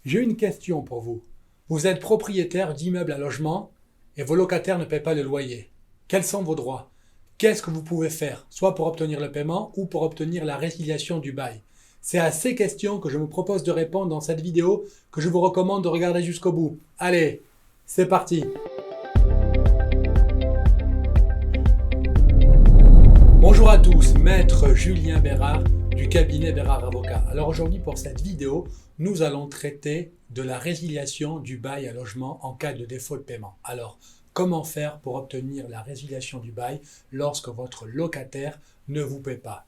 J'ai une question pour vous. Vous êtes propriétaire d'immeubles à logement et vos locataires ne paient pas le loyer. Quels sont vos droits? Qu'est-ce que vous pouvez faire, soit pour obtenir le paiement ou pour obtenir la résiliation du bail? C'est à ces questions que je me propose de répondre dans cette vidéo que je vous recommande de regarder jusqu'au bout. Allez, c'est parti! Bonjour à tous, maître Julien Bérard du cabinet Bérard Avocat. Alors aujourd'hui pour cette vidéo, nous allons traiter de la résiliation du bail à logement en cas de défaut de paiement. Alors, comment faire pour obtenir la résiliation du bail lorsque votre locataire ne vous paie pas?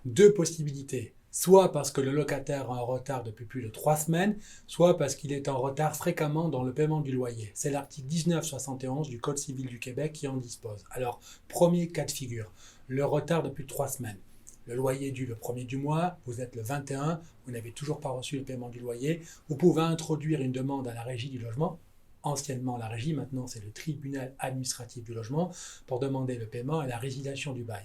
Deux possibilités. Soit parce que le locataire a un retard depuis plus de 3 semaines, soit parce qu'il est en retard fréquemment dans le paiement du loyer. C'est l'article 1971 du Code civil du Québec qui en dispose. Alors, premier cas de figure, le retard depuis 3 semaines. Le loyer est dû le 1er du mois, vous êtes le 21, vous n'avez toujours pas reçu le paiement du loyer. Vous pouvez introduire une demande à la régie du logement, anciennement la régie, maintenant c'est le tribunal administratif du logement, pour demander le paiement et la résiliation du bail.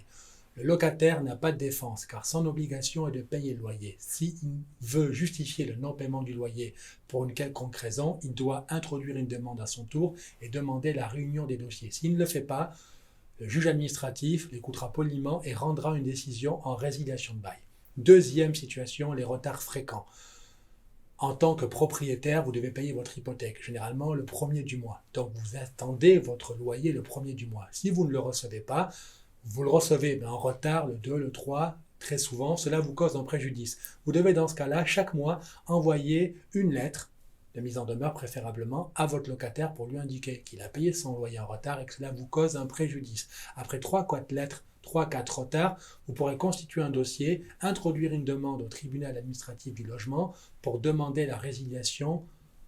Le locataire n'a pas de défense car son obligation est de payer le loyer. S'il veut justifier le non-paiement du loyer pour une quelconque raison, il doit introduire une demande à son tour et demander la réunion des dossiers. S'il ne le fait pas, le juge administratif l'écoutera poliment et rendra une décision en résiliation de bail. Deuxième situation, les retards fréquents. En tant que propriétaire, vous devez payer votre hypothèque, généralement le 1er du mois. Donc vous attendez votre loyer le 1er du mois. Si vous ne le recevez pas, vous le recevez en retard le 2, le 3, très souvent, cela vous cause un préjudice. Vous devez dans ce cas-là, chaque mois, envoyer une lettre de mise en demeure préférablement à votre locataire pour lui indiquer qu'il a payé son loyer en retard et que cela vous cause un préjudice. Après 3-4 lettres, 3-4 retards, vous pourrez constituer un dossier, introduire une demande au tribunal administratif du logement pour demander la résiliation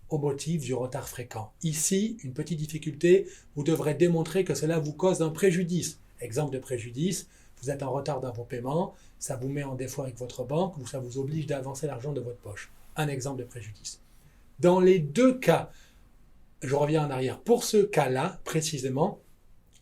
au motif du retard fréquent. Ici, une petite difficulté, vous devrez démontrer que cela vous cause un préjudice. Exemple de préjudice, vous êtes en retard dans vos paiements, ça vous met en défaut avec votre banque ou ça vous oblige d'avancer l'argent de votre poche. Un exemple de préjudice. Dans les deux cas, je reviens en arrière, pour ce cas-là, précisément,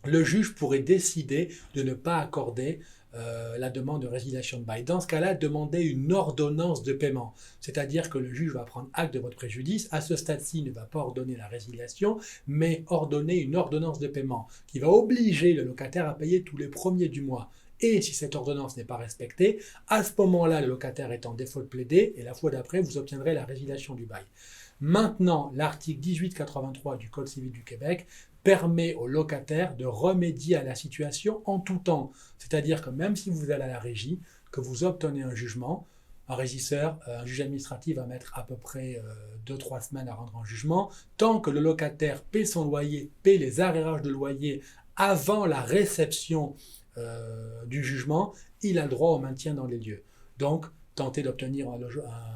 le juge pourrait décider de ne pas accorder la demande de résiliation de bail. Dans ce cas-là, demandez une ordonnance de paiement. C'est-à-dire que le juge va prendre acte de votre préjudice. À ce stade-ci, il ne va pas ordonner la résiliation, mais ordonner une ordonnance de paiement qui va obliger le locataire à payer tous les premiers du mois. Et si cette ordonnance n'est pas respectée, à ce moment-là, le locataire est en défaut de plaider et la fois d'après, vous obtiendrez la résiliation du bail. Maintenant, l'article 1883 du Code civil du Québec permet au locataire de remédier à la situation en tout temps. C'est-à-dire que même si vous allez à la régie, que vous obtenez un jugement, un régisseur, un juge administratif va mettre à peu près 2-3 semaines à rendre un jugement. Tant que le locataire paie son loyer, paie les arrérages de loyer avant la réception du jugement, il a le droit au maintien dans les lieux. Donc, tentez d'obtenir un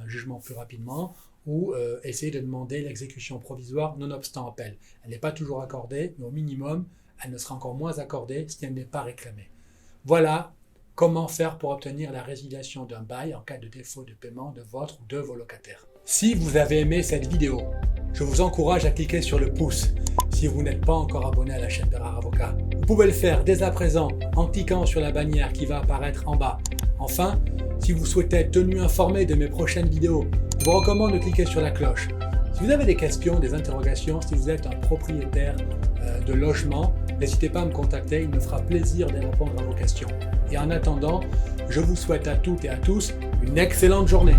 jugement plus rapidement ou essayer de demander l'exécution provisoire nonobstant appel. Elle n'est pas toujours accordée, mais au minimum, elle ne sera encore moins accordée si elle n'est pas réclamée. Voilà comment faire pour obtenir la résiliation d'un bail en cas de défaut de paiement de votre ou de vos locataires. Si vous avez aimé cette vidéo, je vous encourage à cliquer sur le pouce. Si vous n'êtes pas encore abonné à la chaîne Bérard Avocat, vous pouvez le faire dès à présent en cliquant sur la bannière qui va apparaître en bas. Enfin, si vous souhaitez être tenu informé de mes prochaines vidéos, je vous recommande de cliquer sur la cloche. Si vous avez des questions, des interrogations, si vous êtes un propriétaire de logement, n'hésitez pas à me contacter, il me fera plaisir de répondre à vos questions. Et en attendant, je vous souhaite à toutes et à tous une excellente journée.